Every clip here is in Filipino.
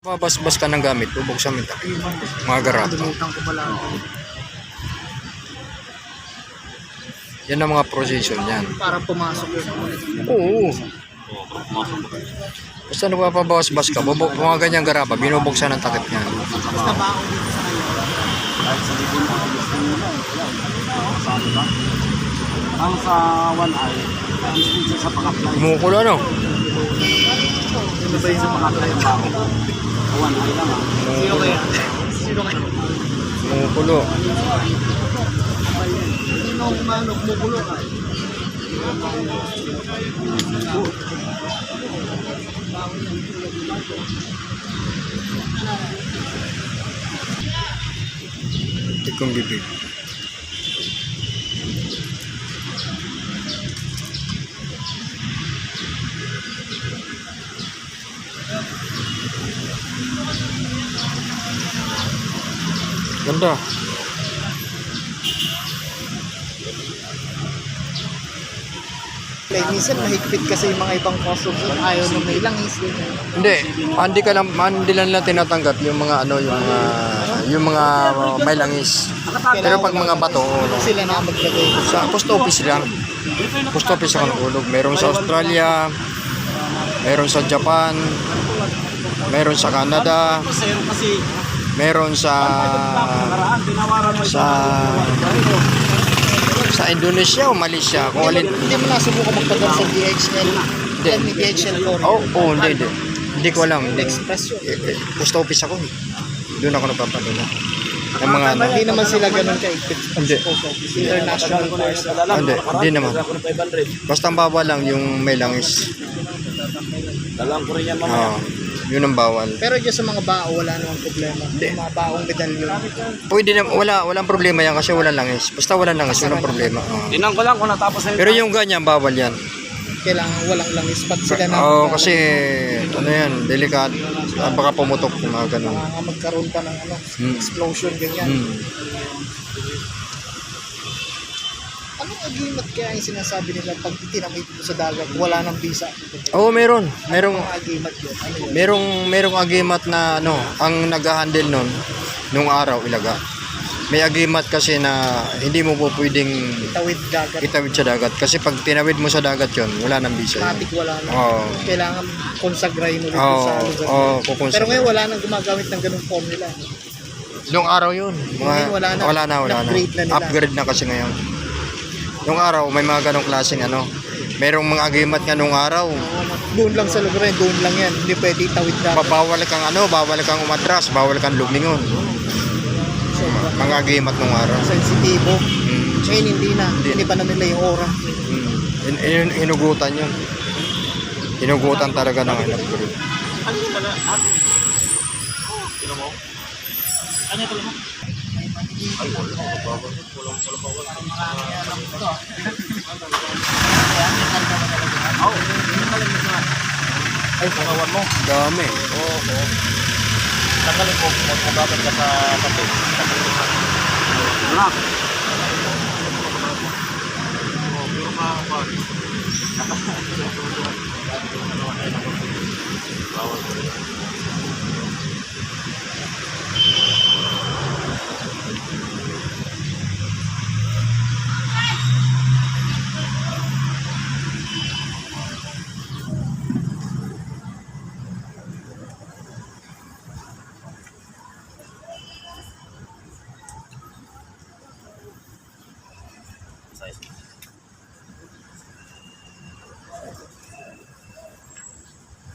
Babasbas ka ng gamit, bubuksan mo ito. Mga garapa. Kalimutan ko pala. Yan ang mga procession yan. Para pumasok yun. Oo. Basta nagpapabawas-bas ka, mga ganyang garapa, binubuksan ng takip niyan. Basta baon dito sa kanya. Kahit sa libon na gusto nyo na, sabi ba? Ang sa one eye, ang speech sa pang-apply. Kumukulo ano? Ano ba yung sa pang-apply ang bako? Sa one eye lang Sino kaya? Sino kaya? Kumukulo. Sino ang manok mo kulo ka? Tikong bibig. Ganda. Minsan mahigpit kasi yung mga ibang customers doon. Ayaw nung may langis. Hindi lang nila tinatanggap yung mga yung mga may langis. Pero pag mga bato, Sila na maglagay. sa post office lang. Post office ako nagulog. Meron sa Australia, meron sa Japan, meron sa Canada, Kasi meron sa Indonesia o Malaysia. Kung alin. Hindi mo nasubukan magpadala sa DHL. Hindi. Yan may DHL Courier. Hindi. Hindi ko alam. Express yun. Post office ako. Doon ako nagpapadala. Ang mga ano. Hindi naman sila ganun kaigpit. Hindi. International course. Hindi naman. Basta ang bawal lang yung may langis. dalang ko rin yan Yun ang bawal. Pero dyan sa mga bao, wala namang problema. Yung mga baong medalyon. Pwede na, walang problema yan kasi walang langis. Basta walang langis, walang problema. Tinang ko lang kung natapos na Pero yung ganyan, bawal yan. Kailangan walang langis. Pag sila na Kasi, ano yan, delikado. Baka pumutok yung mga ganun. magkaroon pa ng explosion, ganyan. Anong agimat kaya yung sinasabi nila pag itinamay dito sa dagat, wala nang visa? Oo, meron. Merong Agimat yun. Ano yun? merong agimat na ang nag-handle nun nung araw ilaga. May agimat kasi na hindi mo po pwedeng Tawid dagat. itawid sa dagat kasi pag tinawid mo sa dagat yon wala nang visa. Matik wala na. Oo. Kailangan konsagrahin ulit sa lugar. Kukonsa. Pero ngayon wala nang gumagamit ng ganung formula. Nung araw yun. Ngayon wala na. Upgrade na nila. Upgrade na kasi ngayon. Nung araw may mga ganong klaseng merong mga agimat nga nung araw. Doon lang sa lugar yun, doon lang yan. Hindi pwede tawid dagat. Bawal kang umatras, bawal kang lumingon. So, Mga agimat nung araw. sensitibo. Ngayon hindi na. Hindi. Hindi pa na nila yung aura. Hinugutan yun. Hinugutan talaga ng upgrade. ano yun pala? Tino mo? Ano ito mo? Ay, Ay, pakawan mo. Dami. Oo. Tanggalin ko kung magpapagabit ka sa tabi. Wala.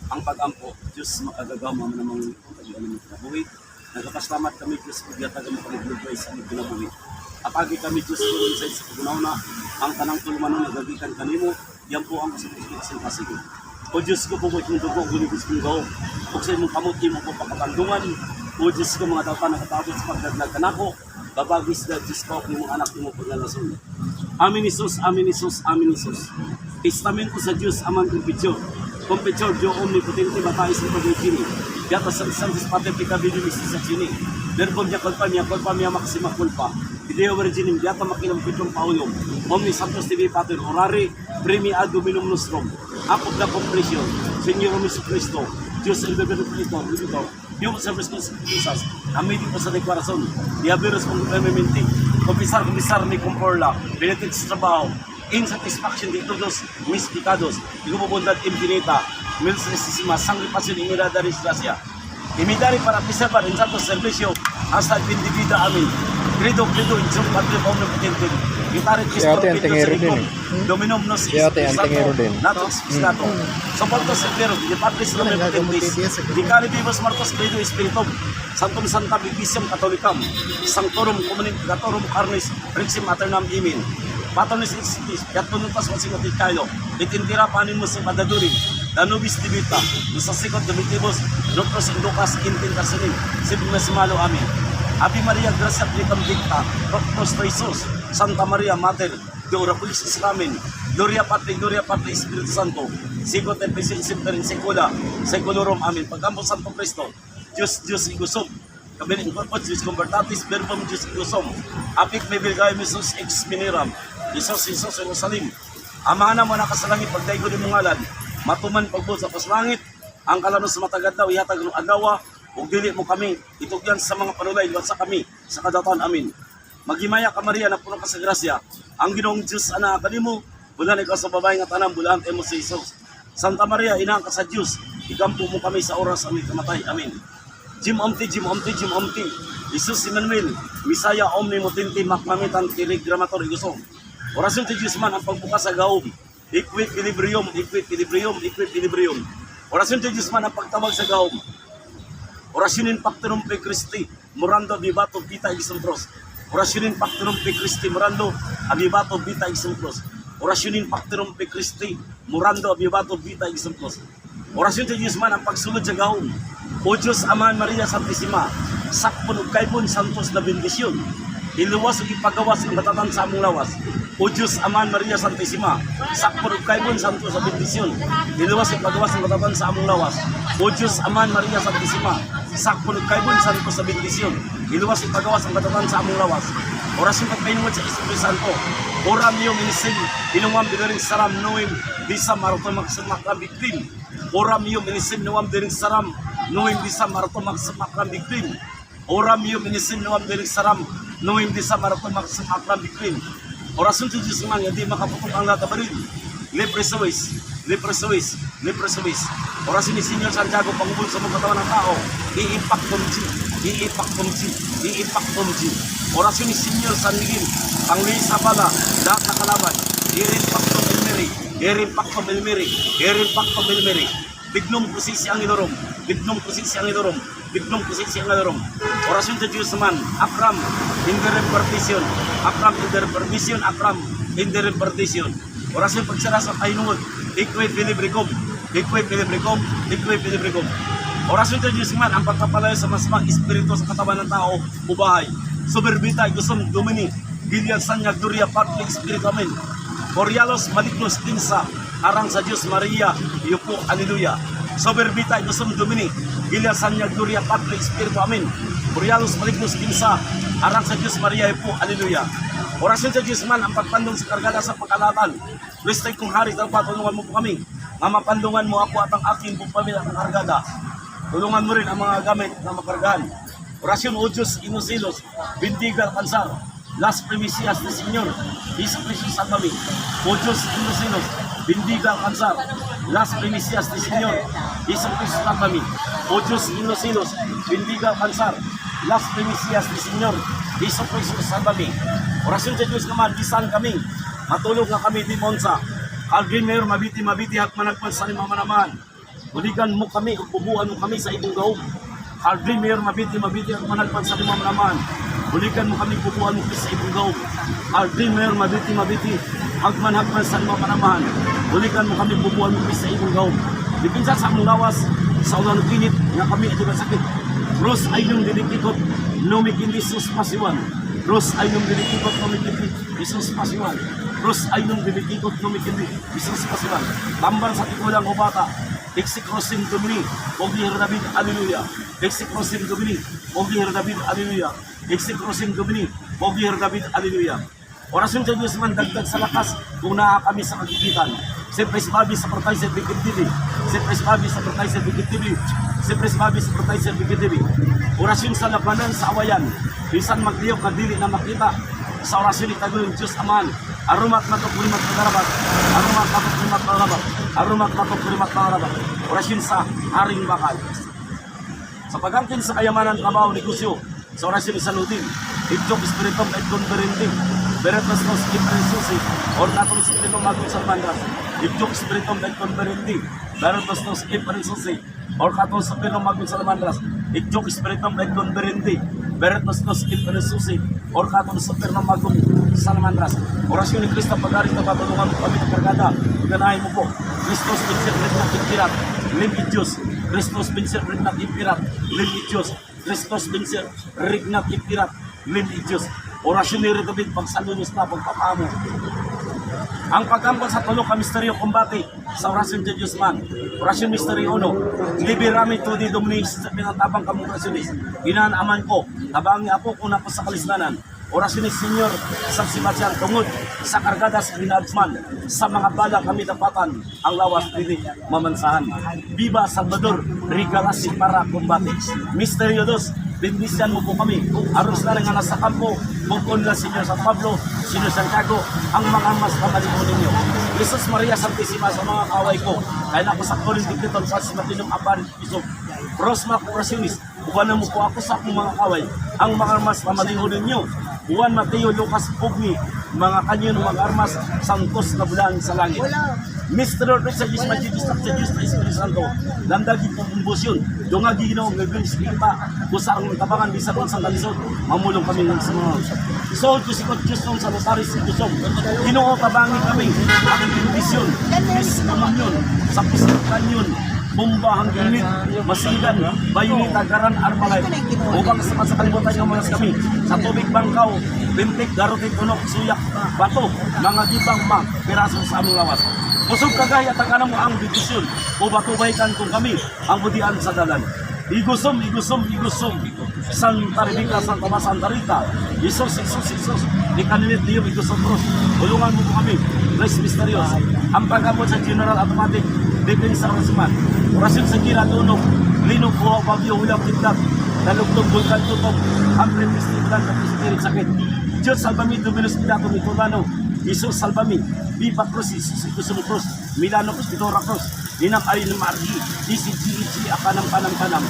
Ang pag-ampo, Diyos makagagama mo namang pag-ano mo kinabuhi. Nagkapaslamat kami, Diyos, pagyatagan mo kami globay sa aming kinabuhi. Apagi kami, Diyos, kung sa pagkunaw na ang tanang tulumanon nagagikan kanimo, yan po ang kasing kasing. O Diyos ko, pumot yung dugo, gunigos kong gaw. Kung sa imong kamot, mo po pakapandungan. O Diyos ko, mga tao na katapos sa pagdaglag kanako, babagis na Diyos ko, yung mga anak mo paglalason. Amin Isus, Amin Isus, Amin Isus. Testamento sa Diyos, amang kumpitsyo. Competitor Dio omnipotente batais ni Pagkini. Yata sa Santos Pater kita video sa sini. Verbon niya kulpa niya maksima kulpa. Ideo virginim yata makinam pitong paulong. Omni Santos TV Pater orari primi ad dominum nostrum. Apod na completion. Señor Jesucristo. Dios el bebé de Cristo. yung sa responsibilitas, kami dito sa deklarasyon, diabetes kung kami komisar ni Comporla, benefit sa trabaho, insatisfaction de todos mis pecados, y como bondad infinita, milsesima, sangripasyon imirada ris gracia. Imidari para preservar en santo servicio hasta el fin de vida. Amin. Credo, in sum patria omnipotente. Gitare Si ate ang tingero din Dominum nos Si ate ang tingero din. Natus Piscato. So paltos severo, de patris omnipotentis. Vicari vivos martos credo spiritum. Sanctum Santa Bibisium Catholicam. Sanctorum Communicatorum Carnis Rexim Aeternam Imin. Patonis Exis, Yatunutas Masimotit Kailo. Itintira panin mo sa padadurin. Danubis Tibita, sa sikot Domitibus, Doctors Inducas, Intintasanin, Sibnasimalo Amin. Ave Maria Gracia Plitam Dicta, Proctos Jesus, Santa Maria Mater, de Oraculis Islamin, Gloria Patri, Espiritu Santo, Sigot et Presensim Terin Secula, Secolorum Amin. Pagkampo Santo Cristo, Diyos Igusum, Kabiling Corpus, Diyos Convertatis, Verbum Diyos Igusum, Apik Mebilgay Jesus Ex Miniram, Jesus Jerusalem. Amahan mo na kasalangit, pagdaigo ni Mungalan, matuman pagbot sa paslangit, ang kalanos sa matagad daw, ihatag ng agawa, ug dili mo kami, itugyan sa mga panulay, sa kami, sa kadatan, amin. Maghimaya ka Maria, na puno ka sa grasya, ang Ginoong Diyos, anak kanimo, bulan ikaw sa babae nga tanang, bulan mo sa Jesus. Santa Maria, inang ka sa Diyos, ikampo mo kami sa oras aming kamatay, amin. Jim Omti, Jesus Emmanuel, Misaya Omnipotente, Makmamitan, Tirigramator, Igusong. Orasyon sa Diyos man, ang pagbukas sa gaom, equilibrium. Orasyon sa Diyos man ang pagtawag sa gaom. Orasyonin Pactorum Pe Christi, Morando Abibato Vita Exumpros. Orasyonin Pactorum Pe Christi, Morando Abibato Vita Exumpros. Orasyonin Pactorum Pe Christi, Morando Abibato Vita Exumpros. Orasyon sa Diyos man ang pagsulod sa gaom. O Diyos Amahan Maria Santissima, sakpon ug kaybon santos na bendisyon. Iluwas ug ipagawas ang batatan sa among lawas. O Diyos Amahan Maria Santissima, sakpon ug kaybon santos na bendisyon. Iluwas ug ipagawas ang batatan sa among lawas. O Diyos Amahan Maria Santissima, sakpon ug kaybon santos na bendisyon. Iluwas ug ipagawas ang batatan sa among lawas. Orasyon pagpainungod sa Espiritu Santo. Oram yung inisin, inumam diring saram noim, bisa maruto magsamakram biklim. Oram yung inisin, inumam diring saram, noim bisa maruto magsamakram biklim. Oram yung inisin, inumam diring saram, noim bisa maruto magsamakram biklim. Orasyon sa Diyos man, hindi makaputok ang latabarin. Libre Suis. Orasyon ni Senyor Santiago, pangubol sa mga katawan ng tao. Iipak tumji. Orasyon ni Senyor San Miguel, pangli sa bala, lahat na kalaban. Irin pakto Belmeri. Bignong kusisi ang ilorom. Orasyon sa Diyos man, Akram in the repartition. Orasyon pagsara sa kainungod, Eque Pilibricum. Orasyon sa Diyos man, ang pagkapalayo sa masamang espiritu sa katawan ng tao, ubahay. Soberbita, Igusum, Domini, Gilead, Sanyag, Duria, Patli, Espiritu, Amen. Orialos, Malignos, Kinsa, arang sa Diyos, Maria, Yupo, Alleluia. Soberbita, Igusum, Domini, Gilead, Sanyag, Duria, Patli, Espiritu, Amen. Orialos, Malignos, Kinsa, arang sa Diyos, Maria, Yupo, Alleluia. Orasyon sa Diyos man, ang pagpandong sa kargada sa pagkalatan. Listay kong hari, dapat tulungan mo po kami. Mamapandungan mo ako at ang aking buong pamilya ng kargada. Tulungan mo rin ang mga gamit na makargahan. Orasyon, O Diyos, Inusilos, Bindiga, Kansar, Las Primicias de Señor, Isa Precious Salvami. O Diyos, Inusilos, Bindiga, Kansar, Las Primicias de Señor, Isa Precious Salvami. O Diyos, Inusilos, Bindiga, Kansar, Las Primicias de Señor, Isa Precious Salvami. Orasyon sa Diyos naman, bisan kami, matulog na kami di Monsa, Algimer, mabiti, hakmanagpan sa limamanaman. Buligan mo kami, upubuan mo kami sa ibong gaum. Algimer, mabiti, hakmanagpan sa limamanaman. Buligan mo kami, upubuan mo kami sa ibong gaum. Algimer, mabiti, hakmanagpan sa limamanaman. Buligan mo kami, upubuan mo kami sa ibong gaum. Dipinsa sa among lawas, sa ulan kinit, nga kami ito sakit. Ros ay yung dinikikot, numikindi sus pasiwan. Ros ay yung dinikikot, numikindi sus pasiwan. Ros ay yung dinikikot, numikindi sus pasiwan. Tambal sa tikulang o bata, Exicrosim Domini, Ogir David, Alleluia. Exicrosim Domini, Ogir David, Alleluia. Exicrosim Domini, Ogir David, Alleluia. Orasyon sa Diyos man, dagdag sa lakas kung naa kami sa kagigitan. Sempre si Bobby sa Portay sa Bigit TV. Sempre si Bobby sa Portay sa Bigit TV. Sempre si Bobby sa Portay sa Bigit TV. Orasyon sa labanan sa awayan. Bisan magliyok na dili na makita. Sa orasyon itagoy Diyos Aman. Arumat matok limat pangarabat. Arumat matok limat pangarabat. Arumat matok limat pangarabat. Orasyon sa Haring Bakal. Sa pagangkin sa kayamanan trabaho negosyo. Sa orasyon sa Ludin. Idyok espiritum et conferenting. Beretas nos ipresusi. Or natong espiritum magong sa mandas. Idyok espiritum et conferenting. Beretas nos ipresusi. Or katong sa espiritum magong sa mandas. Idyok espiritum et conferenting. Beretas nos ipresusi. Or katong sa espiritum magong sa mandas. Orasyon ni Cristo pag-arit na patulungan kami ng kargada. Ganahin mo po. Christos pinsir rinat impirat. Lim idyos. Christos pinsir rinat impirat. Lim idyos. Christos pinsir rinat impirat. Lim idyos. Orasyon ni Ritobit pagsalunos na pagpapamo. Ang pagkambal sa tulong ka misteryo kumbati sa orasyon de Diyos man. Orasyon misteryo uno. Liberami to di dominis sa pinatabang kamong orasyonis. Inanaman ko. Tabangi ako kung napo sa kalisnanan. Orasyon ni Senyor sa Sebastian tungod sa kargada sa Binadsman. Sa mga bala kami dapatan ang lawas dili mamansahan. Viva Salvador, regalasi para kumbati. Misteryo dos. Bendisyan mo po kami. Aros na rin nga nasa kampo. Bukon lang Senyor San Pablo, Senyor Santiago, ang mga mas kamalimon ninyo. Jesus Maria Santissima sa mga kaway ko. Kaya na ako sa Corin Dictaton sa Simatinong Aparit Pisog. Prosma Coracionis, ubanan mo po ako sa akong mga kaway. Ang mga mas kamalimon ninyo. Juan Mateo Lucas Pugni, mga kanyo ng mga armas, sangkos na bulan sa langit. Mr. Lord, sa Diyos, Majidis, sa Diyos, sa Espiritu Santo, landagi po kumbusyon, dungagi ginaw, ngagawin sa kita, kusa ang tabangan, bisa kong sang kalisod, mamulong kami ng mga. Isohod ko si God, Diyos nung sa Rosaris, si Diyos, ginoo tabangi kami, ang benedisyon, Miss Komunyon, sa Pisikan yun, bomba hanggang init, masigan, bayunit, agaran, armalay, upang sa kalimutan ng mga kami, sa tubig bangkaw, bintik, garutik, tunok, suyak, bato, mga gibang ma, piraso sa aming lawas. Pusog kagaya at ang mo ang bidisyon, o batubay kan kung kami, ang budian sa dalan. Igusom, igusom, igusom, Santa Rebecca, Santa Tomas, Santa Rita, Isos, Isos, Isos, di kaninit niyo, igusom bros, tulungan mo po kami, Bless Mysterious, ang pagkamot sa General Automatic, Defense Arrangement, orasyon sa Gira Tunog, Linog, Buhaw, Bagyo, Hulang, Kitlat, Nalugtog, Bulkan, Tutog, Ambre, Pistilan, Spirit, Sakit, Diyos, Salvami, Dominus, Pilato, Mitulano, Isos, Salvami, Viva Cruz, Isusum Cruz, Milano Cruz, Pitora Cruz, Ninang Ayin Margi, DCGEG, Akanang Panang.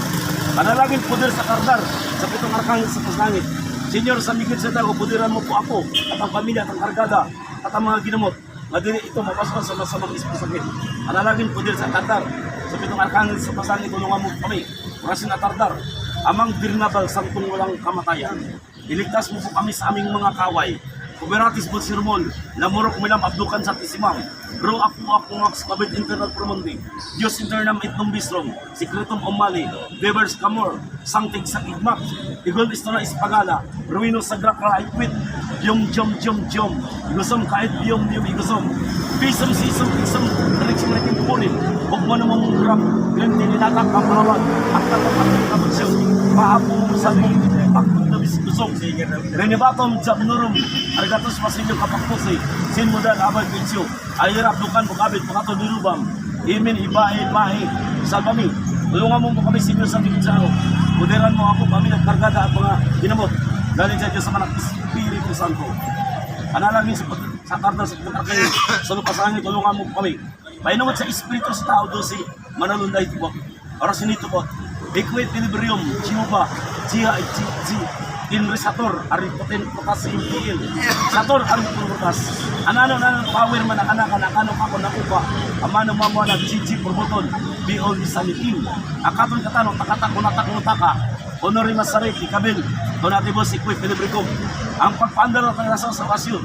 Panalangin poder sa kardar, sa pitong arkangel sa paslangit. Senyor, sa migit sa dago, pudiran mo po ako, at ang pamilya, at ang kargada, at ang mga ginamot. Madili ito, mapasok sa masamang isipasakit. Panalangin poder sa kardar, sa pitong arkangel sa paslangit, tulungan mo kami. Orasin at kardar, amang birnabal, sangkong walang kamatayan. Iligtas mo po kami sa aming mga kaway. Kuberatis po sirmon, lamurok milam abdukan sa tisimam. Bro ako ngaks kabit internal promundi. Diyos internam itnong bisrom, sikretum umali, devers kamor, sangtig sa igmak. Igol isto na ispagala, ruino sa grakra ikwit. Yom, igusom kahit yom, igusom. Pisam, sisam, reksyon na kinukunin. Huwag mo namang murang, ganyan nilinatak ang malawag. At tatapatid na magsyon, maapong sa kusong renibatom jab nurum argatos masinyo kapakpose sin mudan abay pinsyo ayirap dukan bukabit pakato nirubam imin ibahe salbami tulungan mo kami sinyo sa Pilipinas moderan mo ako kami nagkargada at mga ginamot galing sa Diyos sa mga Espiritu Santo analangin sa karta sa pagkakay sa lupasangin tulungan mo kami painungot sa Espiritu sa tao doon si manalunday tibok orasin ito po equate equilibrium chiuba Inresator, ari poten potassium PL. Sator, ari purbutas. Anano power man anak-anak ako nakupa. Amano mamo na GG purbuton. Be all isanitin. Akaton katano takata kunata. Honori masariti kabil. Donatibos equip pilibricum. Ang pagpaandar ng nasa sa pasyon.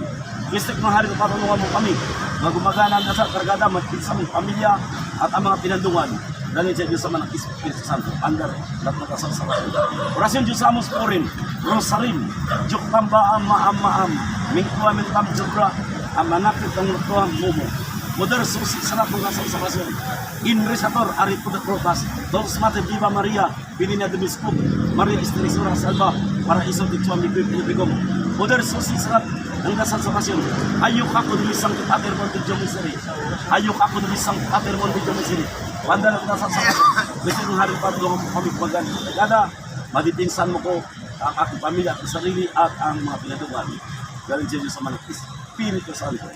Mistik ng hari patulungan mo kami. Magumagana na sa kargada magpinsang pamilya at ang mga pinandungan. Dahil sa Diyos sa mga Espiritu Santo, andar, lahat magkasal sa mga. Orasyon Diyos Amos Porin, Rosarin, Diyok Tamba Maam, Mingkuwa Mintam Jobra, ang manapit ng Lutuang Momo. Modern susi sa lahat ng nasa orasyon. Inresator, Arito de Crotas, Dos Mate Viva Maria, Pinina de Biskop, Maria Esterisura Salva, para isang tituang ni Pilipigom. Modern susi sa lahat ng dasal sa okasyon. Hayok ako ng isang Pater Monte Dio Miseri. Hayok ako ng isang Pater Monte Dio Miseri. Banda ng dasal sa okasyon. Gusto kong hari patulungan mo kami bagan. Kada, maditinsan mo ko ang aking pamilya, ang sarili at ang mga pinadugan. Galing sa Diyos sa manang Espiritu Santo.